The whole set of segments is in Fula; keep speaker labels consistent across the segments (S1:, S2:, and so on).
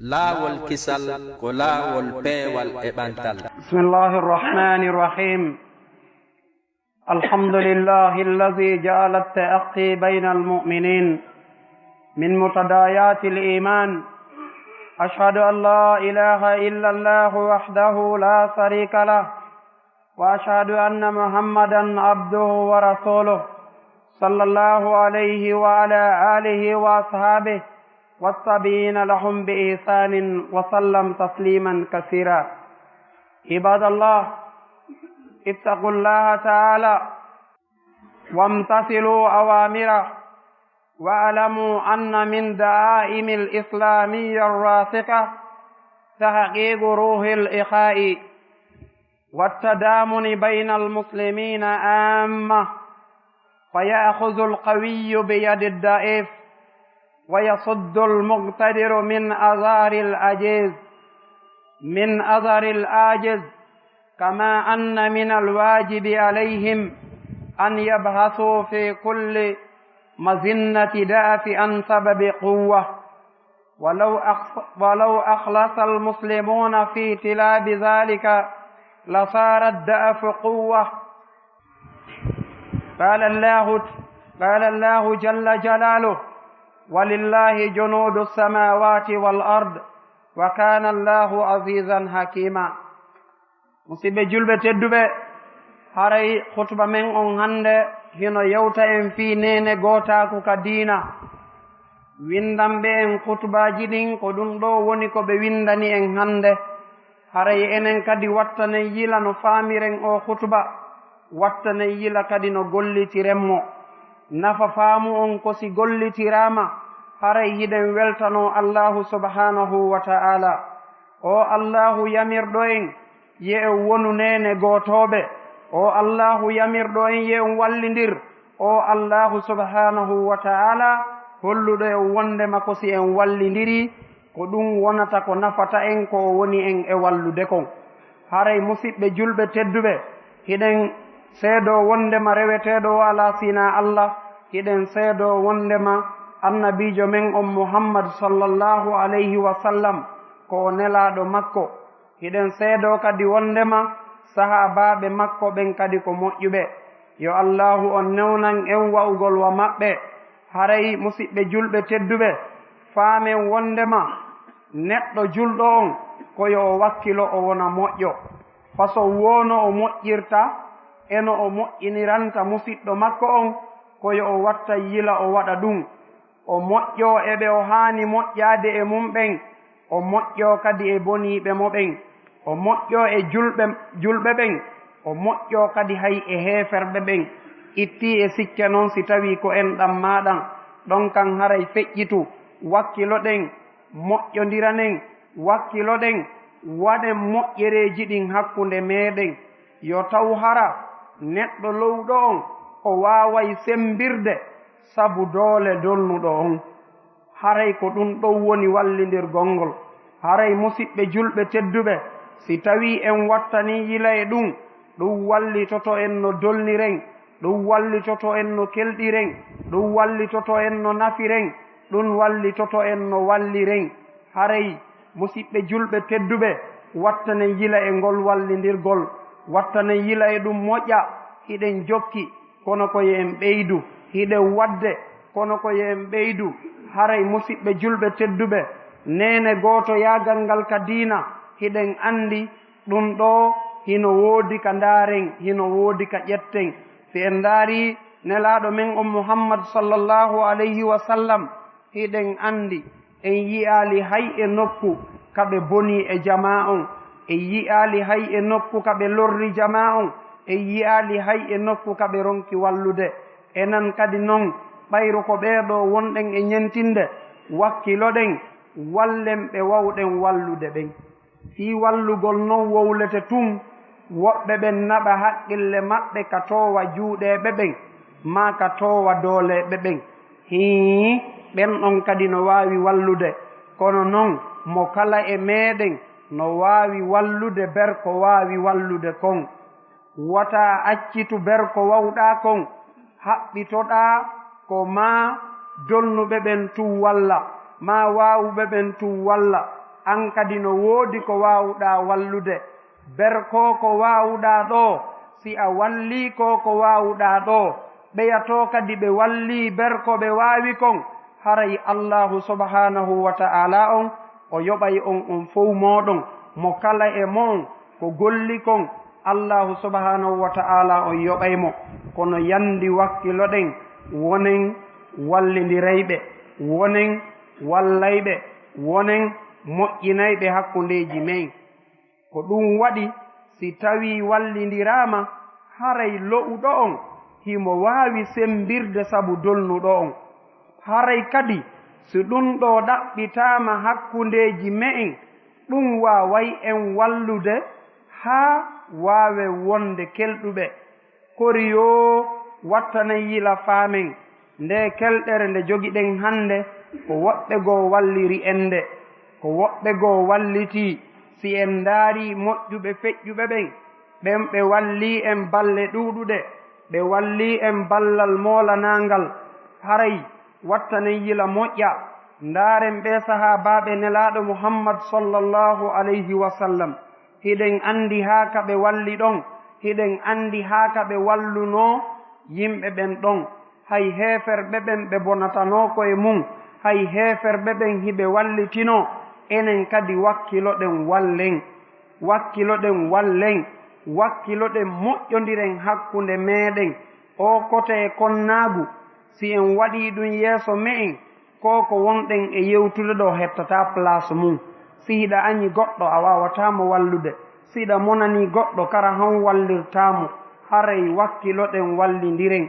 S1: laawol kisal ko laawol peewal e ɓantal.
S2: Bismillahi rrahmani rrahim. Alhamdulillahi alladi ja'ala at-ta'aqqi bayna al-mu'minin min mutadayati al-iman. Ashhadu an la ilaha illa Allah wahdahu la sharika lah wa ashhadu anna Muhammadan abduhu wa rasuluh sallallahu alayhi wa ala alihi wa ashabihi والتابعين لهم بإحسان وسلم تسليما كثيرا. عباد الله، اتقوا الله تعالى وامتثلوا أوامره، واعلموا أن من دعائم الإسلامية الراسخة تحقيق روح الإخاء والتضامن بين المسلمين عامة، فيأخذ القوي بيد الضعيف ويصد المقتدر من أثر العاجز كما أن من الواجب عليهم أن يبحثوا في كل مظنة ضعف عن سبب قوة، ولو أخلص المسلمون في طلب ذلك لصار الضعف قوة. قال الله جل جلاله: ولله جنود السماوات والأرض وكان الله عزيزا حكيما. musidɓe julɓe tedduɓe, haray khutba men on hande hino yewta en fi nene gotaku ka diina. Windamɓe en khutbaji ɗin ko ɗum ɗo woni ko ɓe windani en hande. Haray enen kadi wattanen yila no faamiren o khutba, wattanen yila kadi no gollitirenmo. Nafa faamu on ko si gollitirama haray hiɗen weltano Allahu subhanahu wa ta'ala. O Allahu yamirɗo en ye en wonu nene gotoɓe. O Allahu yamirɗo en ye en wallidir. O Allahu subhanahu wa ta'ala holluɗo en wondema ko si en wallidiri ko ɗum wonata ko nafata en ko woni en e wallude kon. Haray musidɓe julɓe tedduɓe, hiɗen seedo wondema reweteɗo ala sina Allah, hiɗen seedo wondema annabijo men on Muhammad sallallahu alayhi wa sallam ko nelaɗo makko. hiɗen seedo kadi wondema sahabaɓe makko ɓen kadi ko moƴƴuɓe. yo Allahu on newnan en wa'ugol wa maɓɓe. haray musidɓe julɓe tedduɓe, faamen wondema neɗɗo julɗo on koyo o wakkilo o wona moƴƴo. faso wono o moƴƴirta eno o moƴƴiniranta musidɗo makko on koyo o watta yila o waɗa ɗum. o moƴƴo eɓe o haani moƴƴade e mum ɓen, o moƴƴo kadi e boniɓe mo ɓen, o moƴƴo e julɓe ɓen, o moƴƴo kadi hay e heeferɓe ɓen. itti e sikke noon si tawi ko en ɗam maɗan ɗon kan haray feƴƴitu wakkiloɗen moƴƴodiranen, wakkiloɗen waɗen moƴƴereji ɗin hakkunde meɗen. yo taw hara neɗɗo lowɗo on o waway sembirde sabu doole dolnuɗo on. haray ko ɗum ɗon woni wallidirgol ngol. haray musidɓe julɓe tedduɓe, si tawi en wattani yila e ɗum, ɗum wallitoto en no dolniren, ɗum wallitoto en no kelɗiren, ɗum wallitoto en no nafiren, ɗum wallitoto en no walliren. haray musidɓe julɓe tedduɓe, wattanen yila e ngol wallidirgol, wattanen yila e ɗum moƴƴa. hiɗen jokki kono koye en ɓeydu, hiɗen wadde kono koye en ɓeydu. haray musidɓe julɓe tedduɓe, nene goto yagal ngal ka diina hiɗen andi ɗum ɗo hino woodi ka ndaaren, hino woodi ka ƴetten. si en ndaari nelaɗo men on Muhammad sallallahu alayhi wa sallam, hiɗen andi en yi'ali hay e nokku kaɓe boni e jama on, en yi'ali hay e nokku kaɓe lorri jama on, en yi'ali hay e nokku kaɓe ronki wallude. enen kadi noon ɓayru ko ɓeeɗo wonɗen e ñentinde wakkiloɗen wallen ɓe wawɗen wallude ɓen. si wallugol noon wowlete tun, woɓɓe ɓen naɓa haqqille maɓɓe ka towa juuɗeɓe ɓen ma ka towa dooleɓe ɓen. ɓen ɗon kadi no wawi wallude, kono noon mo kala e meɗen no wawi wallude ber ko wawi wallude kon. wata accitu ber ko wawɗa kon, haɓɓitoɗa ko ma dolnuɓe ɓen tu walla, ma wawuɓe ɓen tu walla. an kadi no woodi ko waawuɗaa wallude berko ko waawuɗaa ɗo si a wallii ko waawuɗaa ɗo ɓeyatoo kadi ɓe wallii berko ɓe waawi kon haray allahu subhanahu wa ta'ala on o yoɓay on fof mooɗon mo kala e mon ko golli kon allahu subhanahu wa ta'ala on yoɓaymo kono yandi wakkilo ɗen wonen wallindirayɓe wonen wallayɓe wonen moƴƴinayɓe hakkundeji men ko ɗum waɗi si tawi wallindirama haray lo'uɗo on himo waawi sembirde sabu dolnuɗo on haray kadi si ɗum ɗo ɗaɓɓitama hakkundeji me'en ɗum waaway en wallude haa waawe wonde kelɗuɓe kori yo wattanen yila faamen nde kelɗere nde jogiɗen hannde ko woɓɓe goo walliri en nde ko woɓɓe goo walliti si en ndaari moƴƴuɓe feƴƴuɓe ɓen ɓe walli en balle ɗuuɗuɗe ɓe walli en ballal moolanangal haray wattanen yila moƴƴa ndaaren ɓe sahaabaaɓe nelaaɗo muhammad sallallahu alayhi wa sallam hiɗen anndi haa ka ɓe walli ɗon hiɗen anndi haa ka ɓe wallunoo yimɓe ɓen ɗon hay heeferɓe ɓen ɓe bonatanoo koye mum hay heeferɓe ɓen hiɓe wallitinoo enen kadi wakkiloɗen wakkiloɗen moƴƴondiren hakkunde meeɗen o kote e konnaagu si en waɗii ɗum yeeso me'en ko wonɗen e yewtude ɗo hettata place mum si hiɗa añi goɗɗo a waawataamo wallude si hiɗa monanii goɗɗo kara han wallirtaamo haray wakkiloɗen wallindiren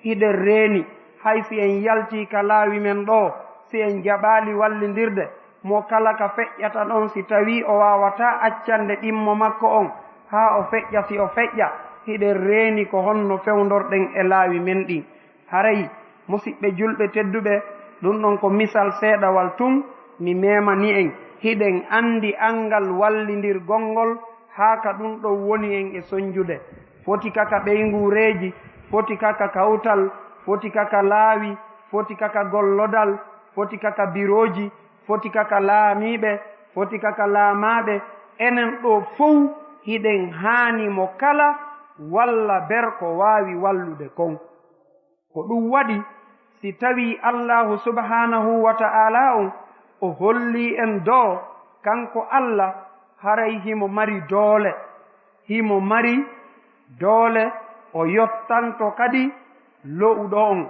S2: hiɗen reeni hay si en yaltii ka laawi men ɗo si en jaɓaali wallindirde mo kala ka feƴƴata ɗon si tawii o waawataa accande ɗimmo makko on haa o feƴƴa si o feƴƴa hiɗen reeni ko honno fewndorɗen e laawi men ɗin haray musidɓe julɓe tedduɓe ɗum ɗon ko misal seeɗawal tun mi memani en hiɗen anndi anngal wallindirgol ngol haa ka ɗum ɗon woni en e soñjude foti kaka ɓeynguureeji foti kaka kawtal foti kaka laawi foti kaka gollodal foti kaka birooji foti kaka laamiiɓe foti kaka laamaaɓe enen ɗo fof hiɗen haani mo kala walla berko waawi wallude kon ko ɗum waɗi si tawi allahu subhanahu wa ta'ala on o holli en do kanko allah haray himo mari doole o yottanto kadi lo'uɗo on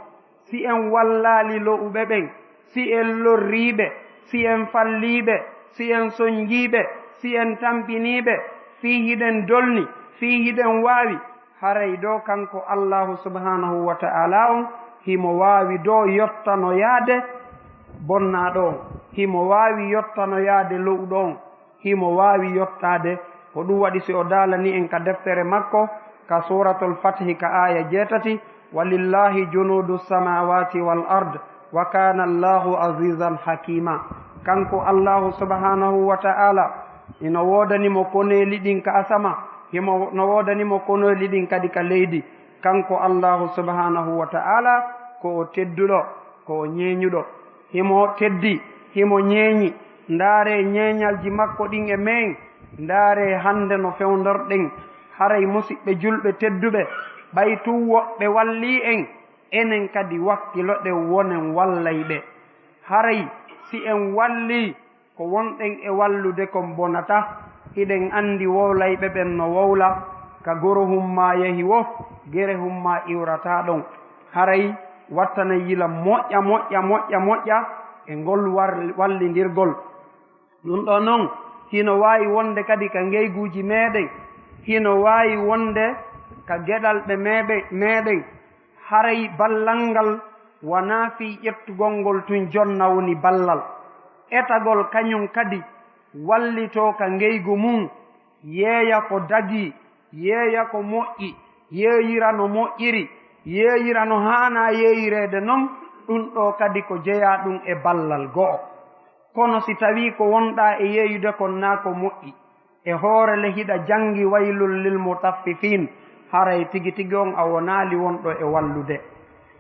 S2: si en wallaali lo'uɓe ɓen si en lorriiɓe si en falliiɓe si en soñjiiɓe si en tampiniiɓe fii hiɗen dolni fii hiɗen waawi haray do kanko allahu subhanahu wa ta'ala on himo waawi do yottanoyaade bonnaaɗo on himo waawi yottanoyaade lo'uɗo on himo waawi yottaade ko ɗum waɗi si o daalani en ka deftere makko ka suratul fathi ka aya 6 walillahi junudu samawati wal ard wa kana allahu azizan hakima kanko allahu subhanahu wa ta'ala ino woodanimo koneeli ɗin ka asama no woodanimo koneeli ɗin kadi ka leydi kanko allahu subhanahu wa ta'ala ko o tedduɗo ko o ñeeñuɗo himo teddi himo ñeeñi ndaare ñeeñalji makko ɗin e men ndaare hande no fewndorɗen haray musidɓe julɓe tedduɓe ɓay tun woɓɓe walli en enen kadi wakkiloɗe wonen wallayɓe haray si en walli ko wonɗen e wallude kon bonata hiɗen andi wowlayɓe ɓen no wowla ka goro humma yehi wof gere humma iwrata ɗon haray wattana yila moƴƴa e ngol wallindirgol ɗum ɗo noon hino waawi wonde kadi ka ngeyguuji meeɗen hino waawi wonde ka geɗalɓe meeɗen haray ballal ngal wonaa fii ƴettugol ngol tun jonna woni ballal etagol kañum kadi wallitoo ka ngeygu mum yeeya ko dagii yeeya ko moƴƴi yeeyira no moƴƴiri yeeyira no haana yeeyireede noon ɗum ɗo kadi ko jeyaa ɗum e ballal go'o kono si tawii ko wonɗaa e yeeyude kon naa ko moƴƴi e hoore le hiɗa janngi waylul lil mutaffifin haray tigi tigi on a wonaali wonɗo e wallude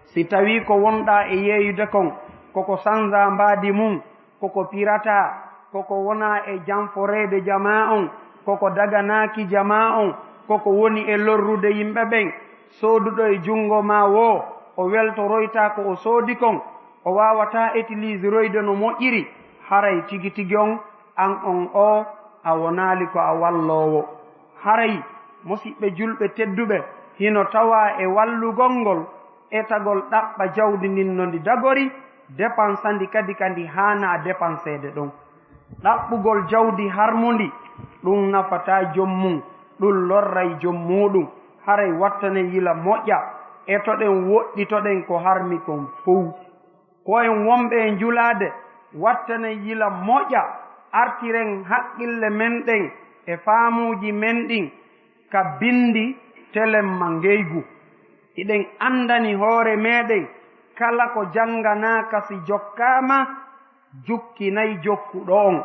S2: si tawii ko wonɗaa e yeeyude kon koko sanza mbaadi mum koko pirata koko wona e janforede jama on, koko daganaki jama on, koko woni e lorrude yimɓe ɓen. Sooduɗo e jungo ma wo o weltoroyta ko o soodi kon, o wawata utiliseroyde no moƴƴiri. Haray tigi tigi on o a wonali ko a wallowo. Haray musidɓe julɓe tedduɓe, hino tawa e wallugol ngol etagol ɗaɓɓa jawdi ndin no ndi dagori, dépensandi kadi kandi hana dépensede ɗon. ɗaɓɓugol jawdi harmundi ɗum nafata jommum, ɗum lorray jommuɗum. haray wattane yila moƴƴa e toɗen woɗɗitoɗen ko harmi kon fof. ko en wonɓe e julade wattane yila moƴƴa artiren haqqille men ɗen e faamuji men ɗin ka bindi telemma ngeygu. iɗen andani hoore meɗen kala ko janganaka si jokkama jukkinayi jokkuɗo on.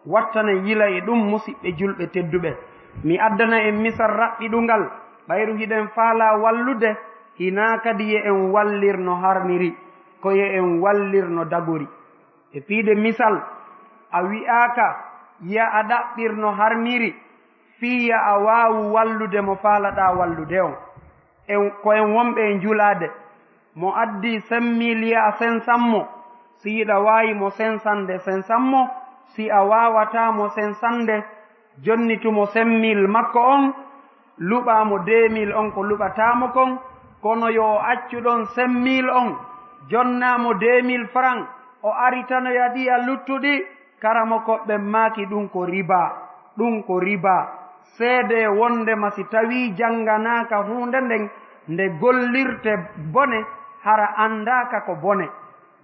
S2: wattane yila e ɗum musidɓe julɓe tedduɓe. mi addana en misal raɓɓiɗungal ɓayru hiɗen faala wallude hina kadi ye en wallir no harmiri, ko ye en wallir no dagori. e piide misal a wi'aka ya a ɗaɓɓir no harmiri fiya a waawu wallude mo faalaɗa wallude on. ko en wonɓe e julade mo addi 5 000 ya a sensanmo, si yiɗa waawi mo sensande sensanmo, si a wawata mo sensande jonnitumo 5 000 makko on, luɓamo 2 000 on ko luɓatamo kon. kono yo accuɗon 5 000 on jonnamo 2 000 francs, o aritanoya ɗi a luttuɗi karamo koɓɓe maaki ɗum ko riba. ɗum ko riba. seede wondema si tawi janganaka hunde nden nde gollirte bone hara andaka ko bone.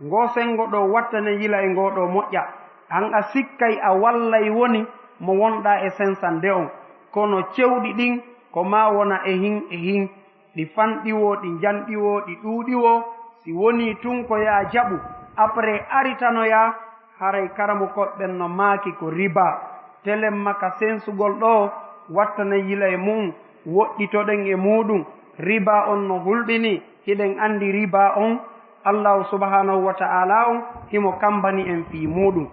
S2: ngosengo ɗo wattane yila e ngoɗo moƴƴa. an a sikkay a wallay woni mo wonɗa e sensande on, kono cewɗi ɗin ko ma wona e hin ɗi fanɗiwo, ɗi janɗiwo, ɗi ɗuuɗiwo. si woni tun ko ya jaɓu après aritanoya haray karamo koɓɓen no maaki ko riba. telemma ka sensugol ɗo wattane yila e mum woɗɗitoɗen e muɗum. riba on no hulɓini hiɗen andi riba on allahu subhanahu wa ta'ala on himo kambani en fii muɗum.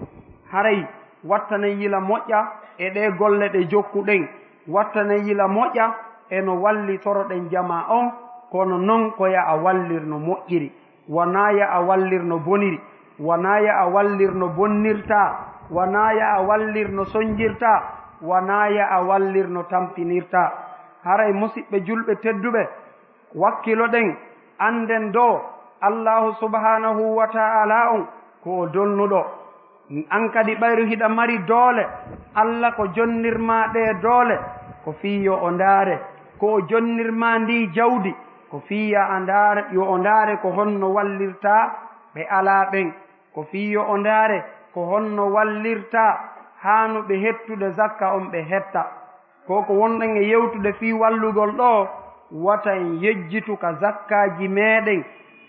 S2: haray wattane yila moƴƴa e ɗe golle ɗe jokkuɗen. wattane yila moƴƴa eno walli toroɗen jama on, kono non koya a wallir no moƴƴiri, wonaya a wallir no boniri, wonaya a wallir no bonnirta, wonaya a wallir no soñjirta, wonaya a wallir no tampinirta. haray musidɓe julɓe tedduɓe, wakkiloɗen anden do allahu subhanahu wa ta'ala on ko o donnuɗo. an kadi ɓayru hiɗa mari doole, allah ko jonnirma ɗe doole ko fii yo o ndaare, ko o jonnirma ndi jawdi ko fiya a ndaare yo o ndaare ko honno wallirta ɓe ala ɓen, ko fii yo o ndaare ko honno wallirta haanuɓe hettude zakka on ɓe hetta. ko wonɗen e yewtude fii wallugol ɗo wata en yejjitu ka zakkaji meɗen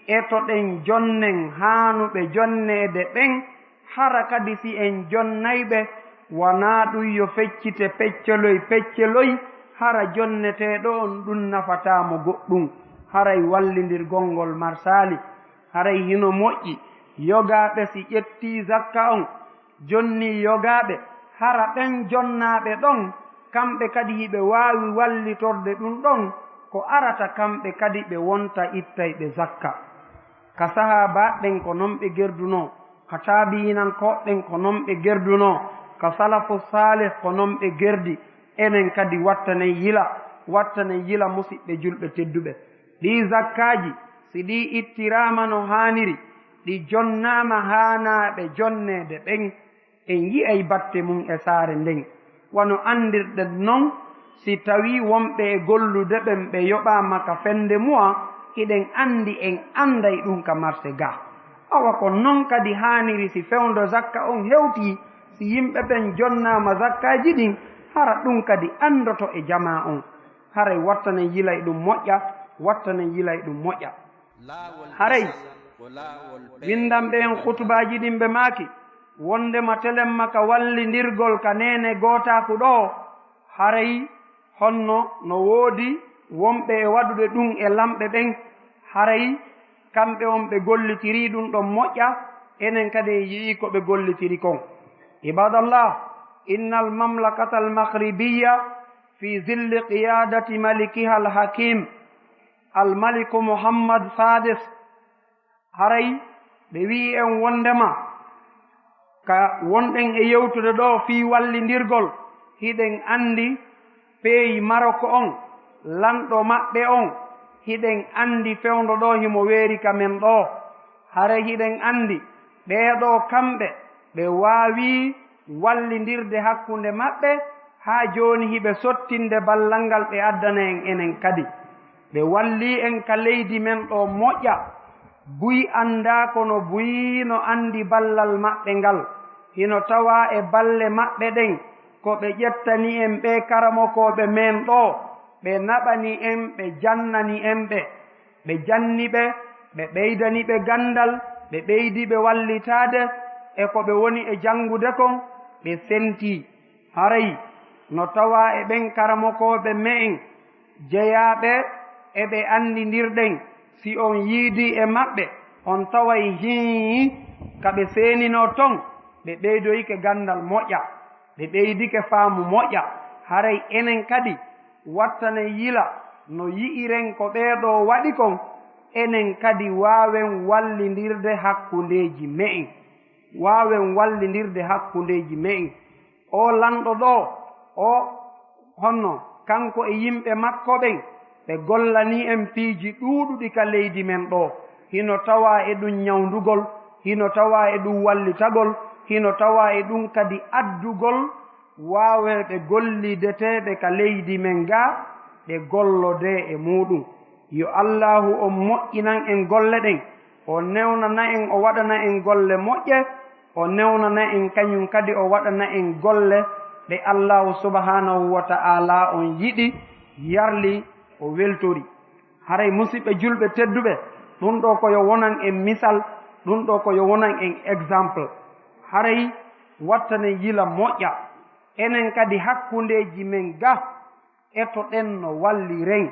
S2: etoɗen jonnen haanuɓe jonneede ɓen. hara kadi si en jonnayɓe wona ɗum yo feccite pecceloy hara jonneteɗo on ɗum nafatamo goɗɗum. haray wallidirgol ngol marsali. haray hino moƴƴi yogaɓe si ƴetti zakka on jonni yogaɓe hara ɓen jonnaɓe ɗon kamɓe kadi hiɓe wawi wallitorde ɗum ɗon ko arata kamɓe kadi ɓe wonta ittayɓe zakka. ka sahabaɗen ko non ɓe gerduno, ka tabi'inankoɓen ko non ɓe gerduno, ka salafu salih ko non ɓe gerdi. enen kadi wattane yila musidɓe julɓe tedduɓe. ɗi zakkaji si ɗi ittirama no haniri, ɗi jonnama hanaɓe jonnede ɓen, en yi'ay batte mum e saare nden. wano andirɗen non si tawi wonɓe e gollude ɓen ɓe yoɓama ka fende mu'a, hiɗen andi en anday ɗum ka marché ga. awa ko non kadi haniri si fewndo zakka on hewti, si yimɓe ɓen jonnama zakkaji ɗin hara ɗum kadi andoto e jama on. haray wattane yilay ɗum moƴƴa, wattane yilay ɗum moƴƴa. haray windanɓe en hutubaji ɗin ɓe maaki wondema telemma ka wallidirgol ka nene gotaku ɗo. haray honno no woodi wonɓe e waɗuɓe ɗum e lamɓe ɓen. haray kamɓe on ɓe gollitiri ɗum ɗon moƴƴa, enen kadi en yii ko ɓe gollitiri kon. عباد الله، إن المملكة المغربية في ظل قيادة ملكها الحكيم الملك محمد السادس haray ɓe wi en wondema ka wonɗen e yewtude ɗo fi wallindirgol hiɗen andi peeyi Maroko on lanɗo maɓɓe on hiɗen andi fewndo ɗo himo weeri ka men ɗo. haray hiɗen andi ɓeeɗo kamɓe ɓe waawi wallindirde hakkunde maɓɓe haa jooni hiɓe sottinde ballal ngal ɓe addana en enen kadi. ɓe walli en ka leydi men ɗo moƴƴa, buy annda kono buy no andi ballal maɓɓe ngal. hino tawa e balle maɓɓe ɗen ko ɓe ƴettani en ɓe karamokoɓe men ɗo, ɓe naɓani en, ɓe jannani en ɓe janni ɓe ɓeydani ɓe gandal, ɓe ɓeydi ɓe wallitade e ko ɓe woni e jangude kon ɓe senti. haray no tawa e ɓen karamokoɓe me'en jeyaɓe eɓe andidirɗen, si on yiidi e maɓɓe on taway hii kaɓe senino ton ɓe ɓeydoyike gandal moƴƴa, ɓe ɓeydike faamu moƴƴa. haray enen kadi wattane yila no yi'iren ko ɓeeɗo waɗi kon, enen kadi waawen wallindirde hakkundeji me'en, waawen wallindirde hakkundeji me'en. o lanɗo ɗo o honno kanko e yimɓe makko ɓen ɓe gollani en piiji ɗuuɗuɗi ka leydi men ɗo. hino tawa e ɗum nyawndugol, hino tawa e ɗum wallitagol, hino tawa e ɗum kadi addugol waaweɓe gollideteɓe ka leydi men ga ɓe gollode e muɗum. yo allahu on moƴƴinan en golle ɗen, o newnana en, o waɗana en golle moƴƴe, o newnana en kañum kadi o waɗana en golle ɗe allahu subhanahu wa ta'ala on yiɗi, yarli, o weltori. haray musidɓe julɓe tedduɓe, ɗum ɗo koyo wonan en misal, ɗum ɗo koyo wonan en exemple. haray wattane yila moƴƴa, enen kadi hakkundeji men ga etoɗen no walliren,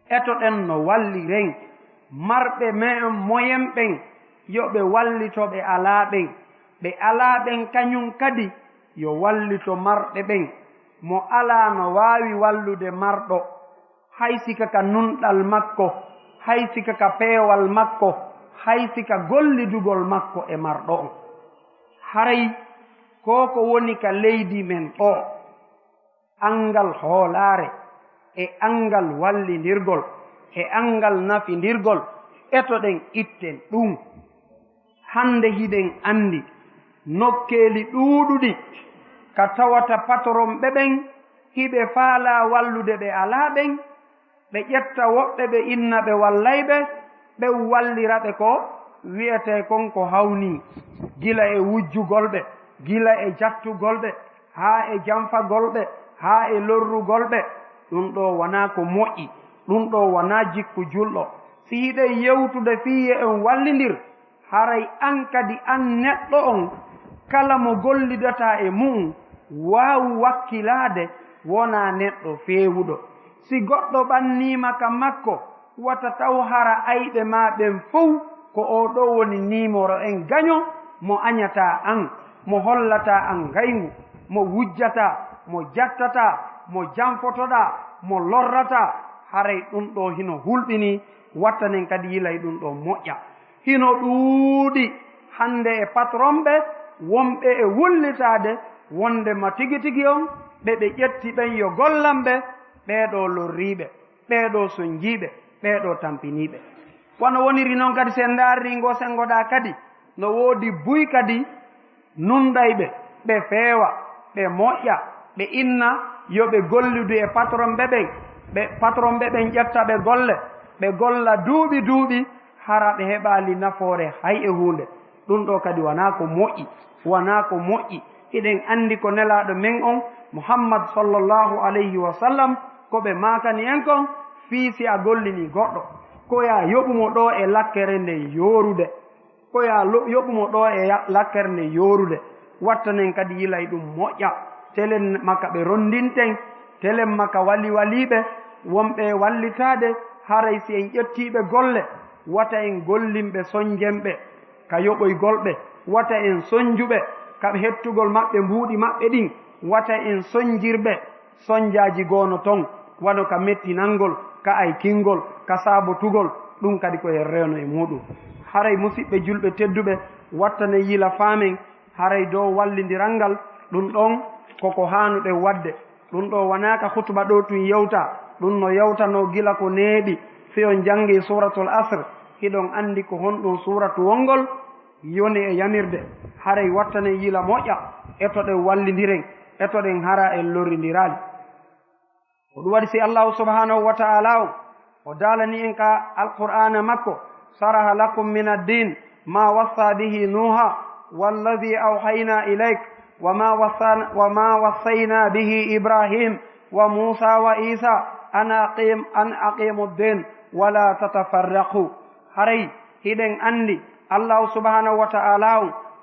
S2: etoɗen no walliren. marɓe men moyen ɓen yo ɓe wallito ɓe alaɓen, ɓe alaɓen kañum kadi yo wallito marɓe ɓen. mo ala no waawi wallude marɗo, hay sika ka nunɗal makko, hay sika ka peewal makko, hay sika gollidugol makko e marɗo on. haray ko woni ka leydi men ɗo, angal hoolaare e angal wallindirgol e angal nafindirgol etoɗen itten ɗum. hande hiɗen andi nokkeeli ɗuuɗuɗi ka tawata patron ɓe ɓen hiɓe faala wallude ɓe alaa ɓen, ɓe ƴetta woɓɓe ɓe inna ɓe wallayɓe, ɓe wallira ɓe ko wiyete kon ko hawni, gila e wujjugol ɓe, gila e jattugol ɓe, haa e janfagol ɓe, haa e lorrugol ɓe. ɗum ɗo wona ko moƴƴi, ɗum ɗo wona jikku julɗo. si hiɗen yewtude fiye en wallidir, haray an kadi an neɗɗo on kala mo gollidata e mum waawu wakkilaade wona neɗɗo feewuɗo. si goɗɗo ɓannima ka makko wata taw hara ayɓe ma ɓen fof ko o ɗo woni nimoro en gaño mo añata an, mo hollata an gayngu, mo wujjata, mo jattata, mo janfotoɗa, mo lorrata. haray ɗum ɗo hino hulɓini, wattanen kadi yilay ɗum ɗo moƴƴa. hino ɗuuɗi hande e patron ɓe wonɓe e wullitade wonde ma tigi tigi on ɓe ƴetti ɓen yo gollan ɓe, ɓeeɗo lorriɓe, ɓeeɗo sonjiɓe, ɓeeɗo tampiniɓe. wono woniri noon kadi sen daarri ngo sengoɗa kadi no woodi buy kadi nundayɓe, ɓe feewa, ɓe moƴƴa, ɓe inna yo ɓe gollidu e patron ɓe ɓen, patron ɓe ɓen ƴetta ɓe golle, ɓe golla duuɓi hara ɓe heɓali nafoore hay e hunde. ɗum ɗo kadi wona ko moƴƴi, wona ko moƴƴi. hiɗen andi ko nelaɗo men on muhammad sallllahu alayhi wa sallam ko ɓe makani en kon fii si a gollini goɗɗo koya yoɓumo ɗo e lakkere nde yorude, koya yoɓumo ɗo e lakkere nde yorude. wattanen kadi yilay ɗum moƴƴa, telen makka ɓe rondinten, telen makka waliɓe wonɓe wallitade. haray si en ƴettiɓe golle wata en gollimɓe sonjemɓe ka yoɓoygolɓe, wata en sonjuɓe kaɓe hettugol maɓɓe mbuuɗi maɓɓe ɗin wata en soñjirɓe soñjaji goono ton wano ka mettinangol ka aykingol ka saabotugol ɗum kadi koye rewno e muɗum haray musidɓe julɓe tedduɓe wattane yila faamen haray dow wallidiral ngal ɗum ɗon koko hanuɗe wadde ɗum ɗo wonaka hutuba ɗo tun yewta ɗum no yewtano gila ko neeɓi fiyon jangi suratul asr hiɗon andi ko honɗum suratu wongol yoni e yamirde haray wattane yila moƴƴa etoɗen wallidiren etoɗen hara en lorridirali ko ɗum waɗi si allahu subhanahu wa ta'ala o dalani en ka alqur'ana makko saraha lakum min addin ma wassa bihi nuha walladi awhayna ilayk wama wassayna bihi ibrahim wa musa wa isa an aqimu ddin wala tatafarraqu haray hiɗen andi allahu subhanahu wa ta'ala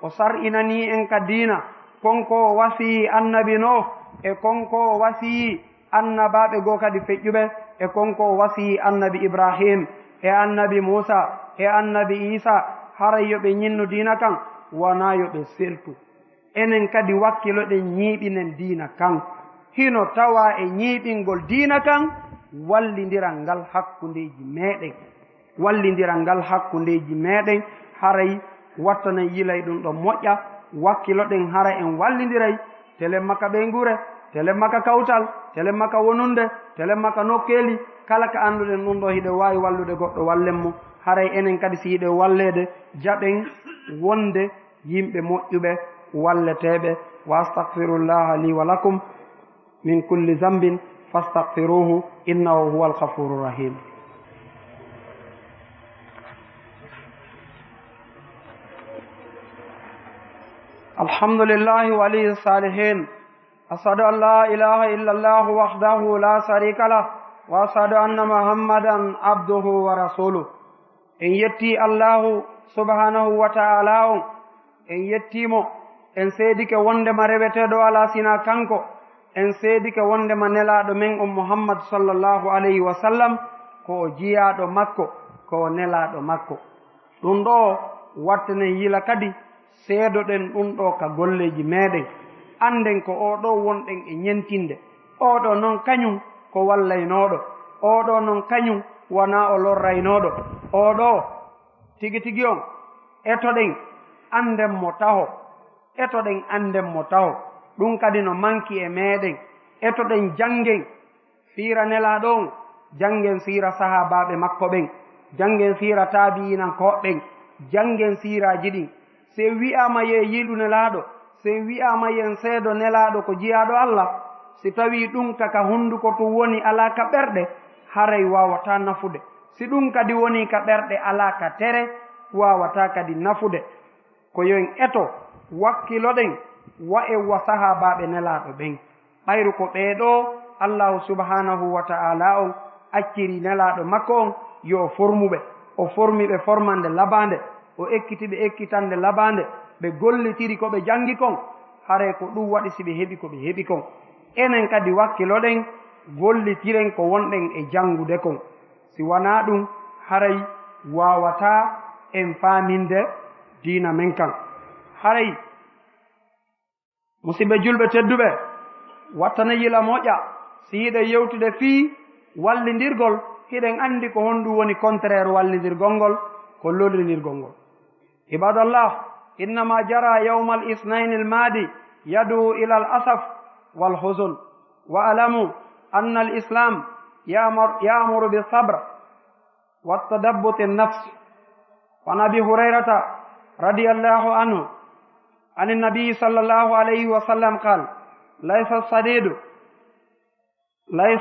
S2: o sar'inani en ka dina konko wasi annabi no e konko wasi annabaɓe goo kadi feƴƴuɓe e konko wasi annabi ibrahim e annabi musa e annabi isa haray yoɓe ñinnu dina kan wona yoɓe seltu enen kadi wakkiloɗen ñiiɓinen dina kan hino tawa e ñiiɓingol dina kan wallidiral ngal hakkundeji meɗen wallidiral ngal hakkundeji meɗen haray wattana yilay ɗum ɗo moƴƴa wakkiloɗen hara en wallidiray tele makka ɓe gure tele makka kawtal tele makka wonunde tele makka nokkeli kala ka anduɗen ɗum ɗo hiɗe wawi wallude goɗɗo wallenmo haray enen kadi si yiɗe wallede jaɓen wonde yimɓe moƴƴuɓe walleteɓe wa astahfirullaha li wa lakum min kulli zambin fastahfiruhu innahu huwa alghafuru rahim alhamdulillahi waliyi salihin ashhadu an la ilaha illa allah wahdahu la sharika lah wa ashhadu anna muhammadan abduhu wa rasuluh en yetti allahu subhanahu wa ta'ala on en yettimo en seedike wondema reweteɗo ala sina kanko en seedike wondema nelaɗo men on muhammad sallllahu alayhi wa sallam ko o jiyaɗo makko ko o nelaɗo makko ɗum ɗo wattenen yila kadi seedoɗen ɗum ɗo ka golleji meɗen anden ko oɗo wonɗen e ñentinde oɗo noon kañum ko wallaynoɗo oɗo noon kañum wona o lorraynoɗo oɗo tigi tigi on etoɗen anden mo taho etoɗen anden mo taho ɗum kadi no manki e meɗen etoɗen jangen siira nelaɗo on jangen siira sahabaɓe makko ɓen jangen siira tabiinankoɓɓen jangen siiraji ɗin se wi'ama ye yiɗu nelaɗo se wi'ama yen seedo nelaɗo ko jiyaɗo allah si tawi ɗum kaka hunduko to woni ala ka ɓerɗe haray wawata nafude si ɗum kadi woni ka ɓerɗe ala ka tere wawata kadi nafude ko yo en eto wakkiloɗen wa e wa sahabaɓe nelaɗo ɓen ɓayru ko ɓeeɗo allahu subhanahu wa ta'ala on acciri nelaɗo makko on yo formuɓe o formiɓe formande labande o ekkitiɓe ekkitande labande ɓe gollitiri ko ɓe jangi kon hare ko ɗum waɗi si ɓe heɓi ko ɓe heɓi kon enen kadi wakkiloɗen gollitiren ko wonɗen e jangude kon si wona ɗum haray wawata en faaminde diina men kan haray musidɓe julɓe tedduɓe wattana yila moƴƴa si yiɗe yewtude fii wallidirgol hiɗen andi ko honɗum woni contraire wallidirgol ngol ko lollidirgol ngol ibadallah innama jara yawma al isnain al madi yad'u ila al asaf wal huzn wa alamu anna al islam ya'muru bis sabr wa tadabbut an nafs wa nabi hurairata radiyallahu anhu عن النبي صلى الله عليه وسلم قال ليس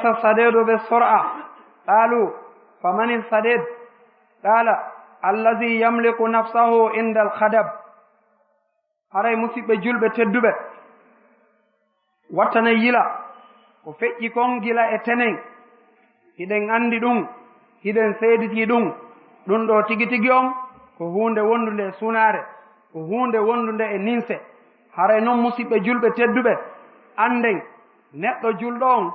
S2: الصديد بالسرعة قالوا فمن الصديد قال الذي يملك نفسه عند الخدب haray musidɓe julɓe tedduɓe wattana yila ko feƴƴi kon gila e tenen hiɗen andi ɗum hiɗen seediti ɗum ɗum ɗo tigi tigi on ko hunde wondude e sunare ko hunde wondude e ninse haray noon musidɓe julɓe tedduɓe anden neɗɗo julɗo on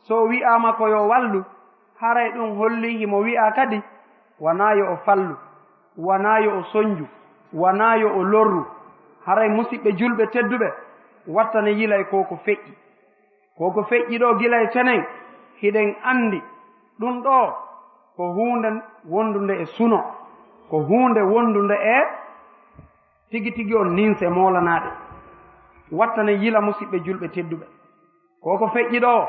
S2: so wi'ama ko yo wallu haray ɗum holli himo wi'a kadi wona yo o fallu wona yo o soñju wona yo o lorru haray musidɓe julɓe tedduɓe wattane yilay koko feƴƴi ɗo gilay tenen hiɗen andi ɗum ɗo ko hunde wondude e suno ko hunde wondude e tigi tigi on ninse molanaɗe wattane yila musidɓe julɓe tedduɓe koko feƴƴi ɗo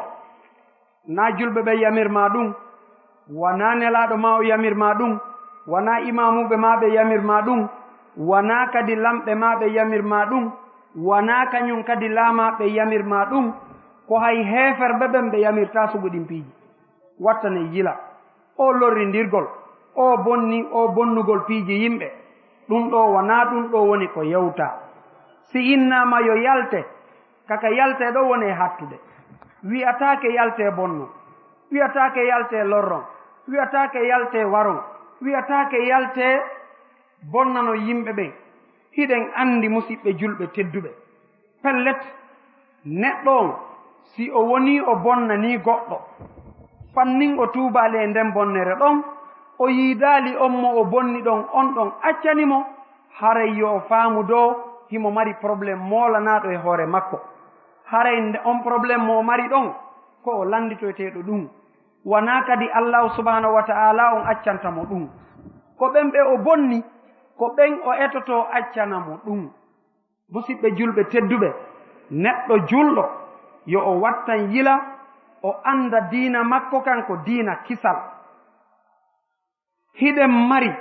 S2: na julɓe ɓe yamirma ɗum wona nelaɗo ma o yamirma ɗum wona imamuɓe ma ɓe yamirma ɗum wona kadi lamɓe ma ɓe yamirma ɗum wona kañum kadi laama ɓe yamirma ɗum ko hay heeferɓe ɓen ɓe yamirta suguɗin piiji wattane yila o lorrindirgol o bonnugol piiji yimɓe ɗum ɗo wona ɗum ɗo woni ko yewta si innama yo yalte kaka yalte ɗo woni e hattude wi'atake yalte bonno wi'atake yalte lorron wi'atake yalte waron wi'atake yalte bonnano yimɓe ɓen hiɗen andi musidɓe julɓe tedduɓe pellet neɗɗo on si o woni o bonnani goɗɗo fannin o tuubali e nden bonnere ɗon o yiidaali on mo o bonni ɗon on ɗon accanimo haray yo o faamu dow himo mari probléme molanaɗo e hoore makko haray on probléme mo o mari ɗon ko o landitoyteɗo ɗum wona kadi allahu subhanahu wa ta'ala on accantamo ɗum ko ɓen ɓe o bonni ko ɓen o etoto accanamo ɗum musidɓe julɓe tedduɓe neɗɗo julɗo yo o wattan yila o anda diina makko kan ko diina kisal hiɗen mari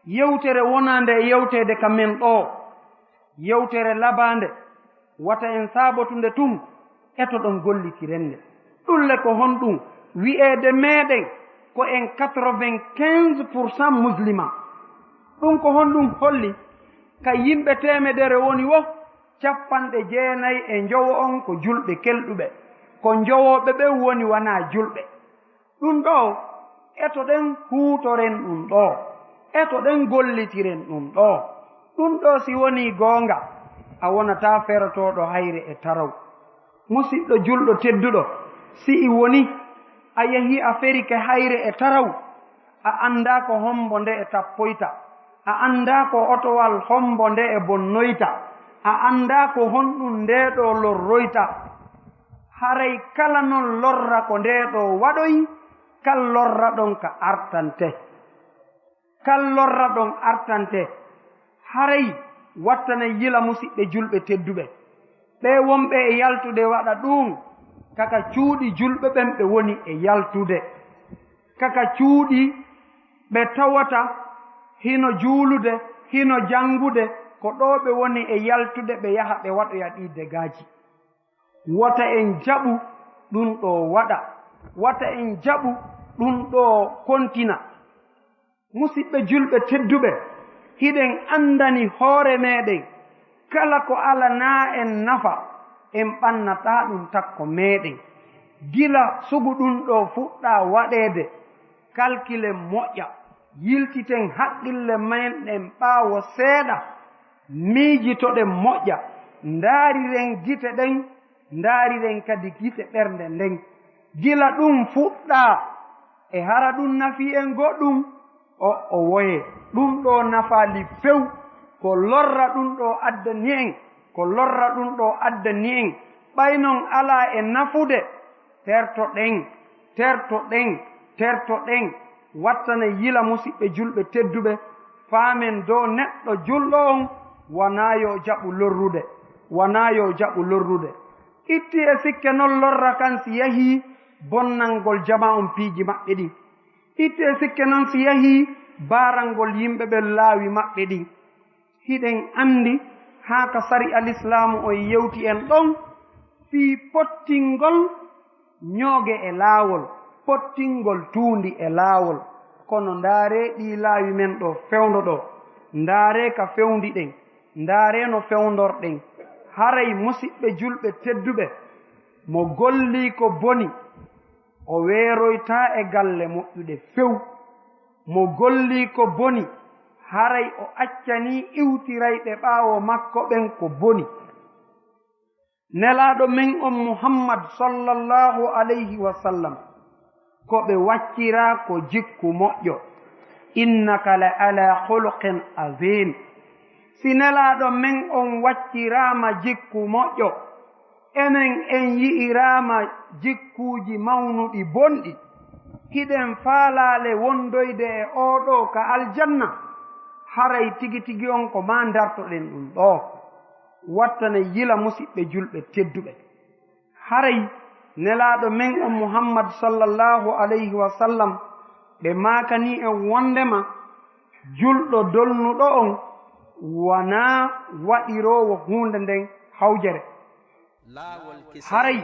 S2: yewtere wonande e yewtede ka men ɗo yewtere labande wata en sabotunde tum eto ɗon gollitirende ɗulle ko honɗum wi'ede meɗen ko en 95% muslima ɗum ko honɗum holli ka yimɓe temedere woni wo 90 e njowo on ko julɓe kelɗuɓe ko njowoɓe ɓe woni wana julɓe ɗum ɗo eto ɗen huutoren ɗum ɗo eto ɗen gollitiren ɗum ɗo ɗum ɗo si woni goonga a wonata ferotoɗo hayre e taraw musidɗo julɗo tedduɗo si i woni a yehi a feri ke hayre e taraw a anda ko hombo nde e tappoyta a anda ko otowal hombo nde e bonnoyta a anda ko honɗum ndeɗo lorroyta haray kala non lorra ko ndeɗo waɗoyi kal lorra ɗon ka artante kal lorra ɗon artante haray wattana yila musidɓe julɓe tedduɓe ɓe wonɓe e yaltude waɗa ɗum kaka cuuɗi julɓe ɓen ɓe woni e yaltude kaka cuuɗi ɓe tawata hino juulude hino jangude ko ɗo ɓe woni e yaltude ɓe yaha ɓe waɗoya ɗi degaji wata en jaɓu ɗum ɗo waɗa wata en jaɓu ɗum ɗo kontina musidɓe julɓe tedduɓe hiɗen andani hoore meɗen kala ko ala na en nafa en ɓannata ɗum takko meɗen gila sugu ɗum ɗo fuɗɗa waɗede kalkile moƴƴa yiltiten haqqille menɗen ɓaawo seeɗa miijitoɗen moƴƴa ndaariren gite ɗen ndaariren kadi gite ɓernde nden gila ɗum fuɗɗa e hara ɗum nafi en goɗɗum o woye ɗum ɗo nafaali few ko lorra ɗum ɗo addani en ko lorra ɗum ɗo addani en ɓaynon ala e nafude terto ɗen wattana yila musidɓe julɓe tedduɓe faamen dow neɗɗo julɗo on wona yo jaɓu lorrude itti e sikke non lorra kan si yahii bonnalngol jama on piiji maɓɓe ɗin itti e sikke non si yahii baaralngol yimɓe ɓe laawi maɓɓe ɗin hiɗen andi haa ka sari alislamu on yewti en ɗon fii pottingol ñooge e laawol pottingol tuundi e laawol kono ndaare ɗi laawi men ɗo fewndo ɗo ndaare ka fewndi ɗen ndaare no fewndorɗen haray musidɓe julɓe tedduɓe mo golli ko boni o weeroyta e galle moƴƴuɗe few mo golli ko boni haray o accani iwtirayɓe ɓaawo makko ɓen ko boni nelaaɗo men on muhammad sallallahu alayhi wa sallam ko ɓe waccira ko jikku moƴƴo innaka la ala huluqin azim si nelaaɗo men on wacciraama jikku moƴƴo enen en yi'iraama jikkuuji mawnuɗi bonɗi hiɗen faalaale wondoyde e oɗo ka aljanna haray tigi tigi on ko ma dartoɗen ɗum ɗo wattane yila musidɓe julɓe tedduɓe haray nelaaɗo men on muhammad sallallahu alayhi wa sallam ɓe maakani en wondema julɗo dolnuɗo on wona waɗiroowo hunde nden hawjere haray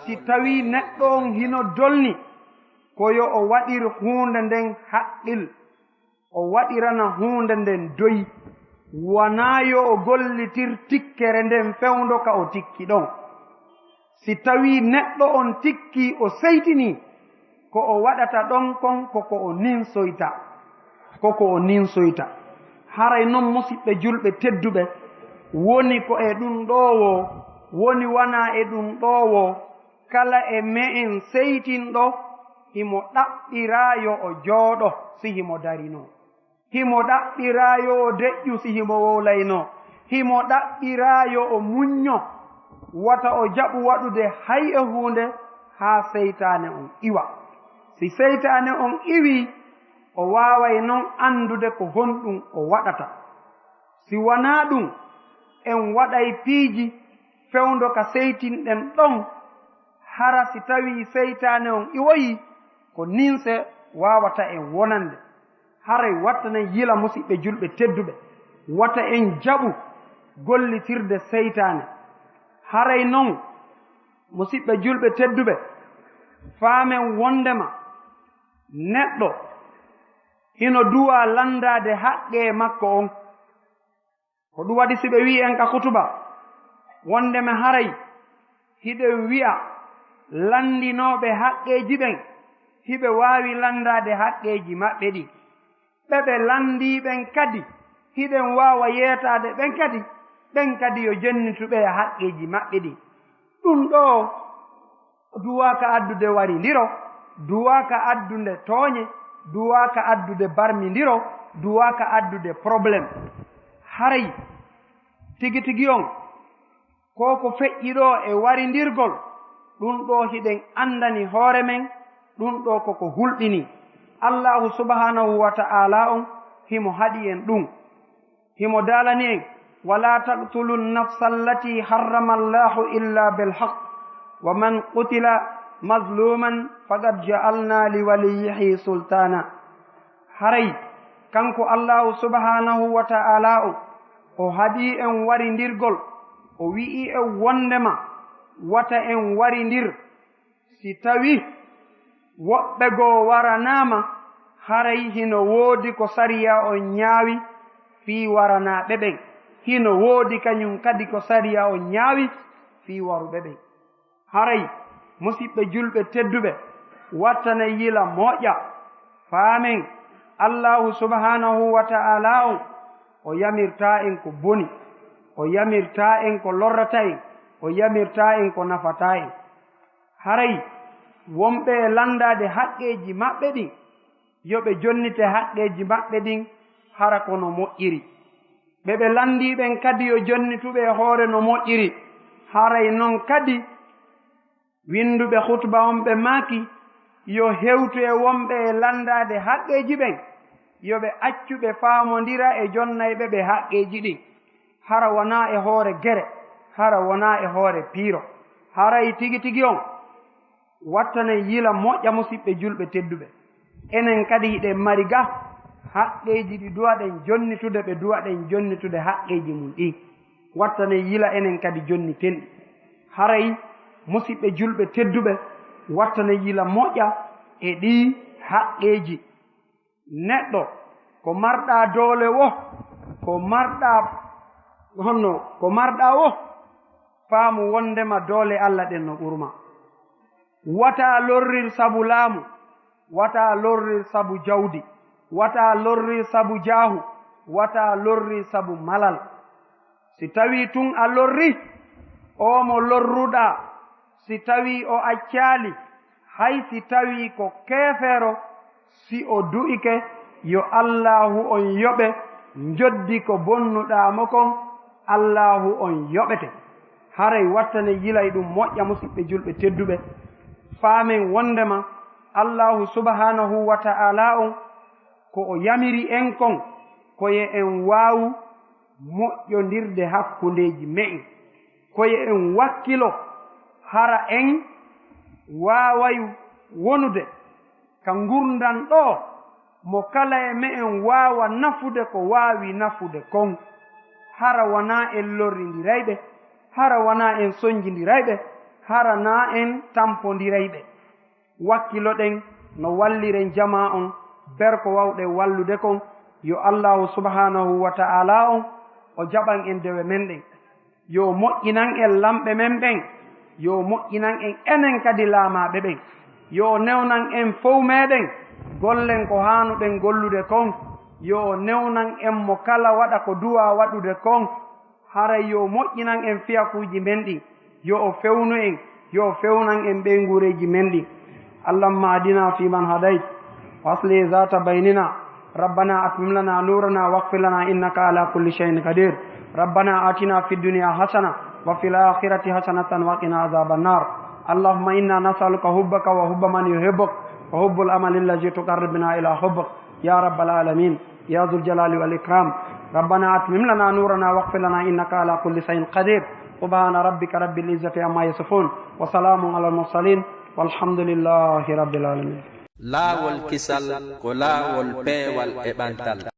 S2: si tawi neɗɗo on hino dolni ko yo o waɗir hunde nden haqqil o waɗirana hunde nden doyi wona yo o gollitir tikkere nden fewndo ka o tikki ɗon si tawi neɗɗo on tikki o seytini ko o waɗata ɗon kon koko o ninsoyta haray noon musidɓe julɓe tedduɓe woni ko e ɗum ɗowo woni wana e ɗum ɗowo kala e me'en seytinɗo himo ɗaɓɓirayo o jooɗo si himo darino himo ɗaɓɓirayo o deƴƴu si himo wowlayno himo ɗaɓɓirayo o muñño wata o jaɓu waɗude hay e hunde haa seytane on iwa si seytane on iwi o waaway noon andude ko honɗum o waɗata si wona ɗum en waɗay piiji fewndo ka seytinɗen ɗon hara si tawi seytane on iwoyi ko ninse wawata en wonande haray wattanen yila musidɓe julɓe tedduɓe wata en jaɓu gollitirde seytane haray noon musidɓe julɓe tedduɓe faamen wondema neɗɗo hino duwa landade haqqe makko on ko ɗum waɗi si ɓe wi en ka kutuba wondema haray hiɗen wi'a landinoɓe haqqeji ɓen hiɓe waawi landade haqqeji maɓɓe ɗi ɓeɓe landiɓen kadi hiɗen waawa yeetade ɓen kadi yo jonnituɓe e haqqeji maɓɓe ɗi ɗum ɗo duwaka addude warindiro duwaka addude tooñe duwaka addude barmindiro duwaka addude probléme haray tigi tigi on koko feƴƴi ɗo e warindirgol ɗum ɗo hiɗen andani hoore men ɗum ɗo koko hulɗini allahu subhanahu wa ta'ala on himo haɗi en ɗum himo dalani en wala taqtulu nnafsa allati harrama allahu illa bilhaq wa man qutila mazluman faqad ja'alna liwaliyihi sultana haray kanko allahu subhanahu wa ta'ala o haɗi en warindirgol o wi'i en wondema wata en warindir si tawi woɓɓe goo waranama haray hino woodi ko sariya on ñaawi fii waranaɓe ɓen hino woodi kañum kadi ko sariya on ñaawi fii waruɓe ɓen haray musidɓe julɓe tedduɓe wattana yila moƴƴa faamen allahu subhanahu wa ta'ala on o yamirta en ko boni o yamirta en ko lorrata en o yamirta en ko nafata en haray wonɓe e landade haqqeji maɓɓe ɗin yoɓe jonnite haqqeji maɓɓe ɗin hara kono moƴƴiri ɓeɓe landiɓen kadi yo jonnituɓe e hoore no moƴƴiri haray noon kadi winduɓe hutba on ɓe maaki yo hewtu e wonɓe e landade haqqeji ɓen yoɓe accuɓe faamodira e jonnayɓe ɓe haqqeji ɗin hara wona e hoore gere hara wona e hoore piiro haray tigi tigi on wattanen yila moƴƴa musidɓe julɓe tedduɓe enen kadi hiɗen mari ga haqqeji ɗi duwaɗen jonnitude ɓe duwaɗen jonnitude haqqeji mum ɗin wattanen yila enen kadi jonniten ɗi haray musidɓe julɓe tedduɓe wattanen yila moƴƴa e ɗi haqqeji neɗɗo ko marɗa doole wo ko marɗa wo faamu wondema doole allah ɗen no ɓurma wata lorrir sabu laamu wata lorrir sabu jawdi wata lorrir sabu jaahu wata lorrir sabu malal si tawi tun a lorri o mo lorruɗa si tawi o accaali hay si tawi ko keefeero si o du'ike yo allahu on yoɓe joddi ko bonnuɗamo kon allahu on yoɓete haray wattane yilay ɗum moƴƴa musidɓe julɓe tedduɓe faamen wondema allahu subhanahu wa ta'ala on ko o yamiri en kon koye en waawu moƴƴondirde hakkundeji me'en koye en wakkilo hara en waaway wonude ka gurdan ɗo mo kala e me'en waawa nafude ko waawi nafude kon hara wona en lorrindirayɓe hara wona en soñjindirayɓe hara na en tampondirayɓe wakkiloɗen no walliren jama on berko wawɗe wallude kon yo allahu subhanahu wa ta'ala on o jaɓan en dewe men ɗen yo moƴƴinan en lamɓe men ɓen yo moƴƴinan en enen kadi laamaɓe ɓen yo newnan en fof meɗen gollen ko hanuɗen gollude kon yo newnan en mo kala waɗa ko duwa waɗude kon haray yo moƴƴinan en fiyakuji men ɗin yo o fewnu en yo fewnan en ɓeygureji men ɗin allahumma adina fi man hadayt wa asli zata baynina ربنا أتمم لنا نورنا واغفر لنا إنك على كل شيء قدير ربنا آتنا في الدنيا حسنة وفي الآخرة حسنة وقنا عذاب النار اللهم إنا نسألك حبك وحب من يحبك وحب الأمل الذي تقربنا إلى حبك يا رب العالمين يا ذو الجلال والإكرام ربنا أتمم لنا نورنا واغفر لنا إنك على كل شيء قدير سبحان ربك رب العزة عما يصفون وسلام على المرسلين والحمد لله رب العالمين
S1: laawol kisal ko laawol peewal e ɓantal